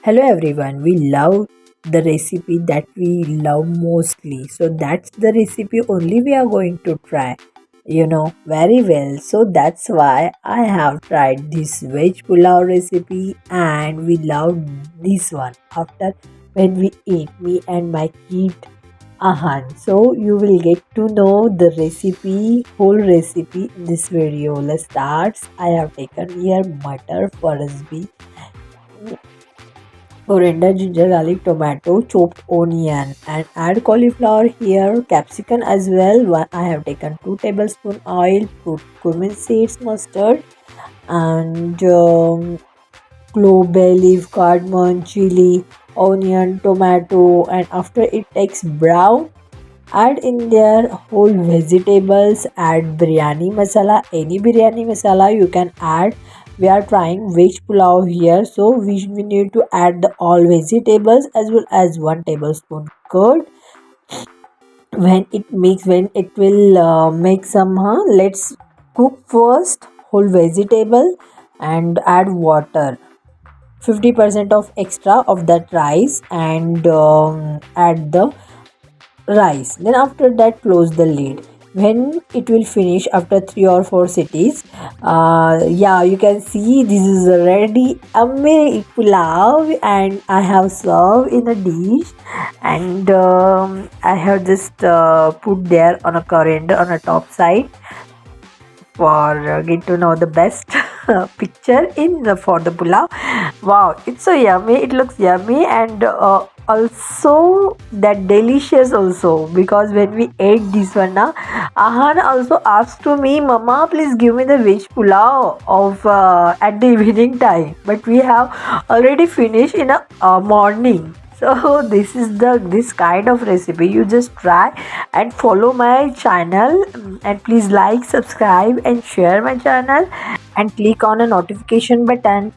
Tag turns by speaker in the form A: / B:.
A: Hello everyone, we love the recipe that we love mostly. So that's the recipe only we are going to try, very well. So that's why I have tried this veg pulao recipe and we love this one. After when we eat, me and my kid Ahan. So you will get to know the recipe, whole recipe in this video. Let's start. I have taken here butter for recipe, coriander, ginger, garlic, tomato, chopped onion, and add cauliflower here, capsicum as well. I have taken 2 tablespoon oil, put cumin seeds, mustard, and clove, bay leaf, cardamom, chili, onion, tomato, and after it takes brown, add in there whole vegetables, add biryani masala, any biryani masala you can add. We are trying veg pulao here, so we need to add the all vegetables as well as 1 tablespoon curd. When it will make some, let's cook first whole vegetable and add water, 50% of extra of that rice, and add the rice. Then after that close the lid. When it will finish after 3 or 4 cities, yeah, you can see this is ready amazing pulao, and I have served in a dish, and I have just put there on a coriander on a top side for get to know the best picture in the for the pulao. Wow, it's so yummy, it looks yummy, and also that delicious also, because when we ate this one now, Ahan also asked to me, mama, please give me the veg pulao of at the evening time, but we have already finished in a morning. So this is this kind of recipe you just try and follow my channel, and please like, subscribe and share my channel and click on a notification button.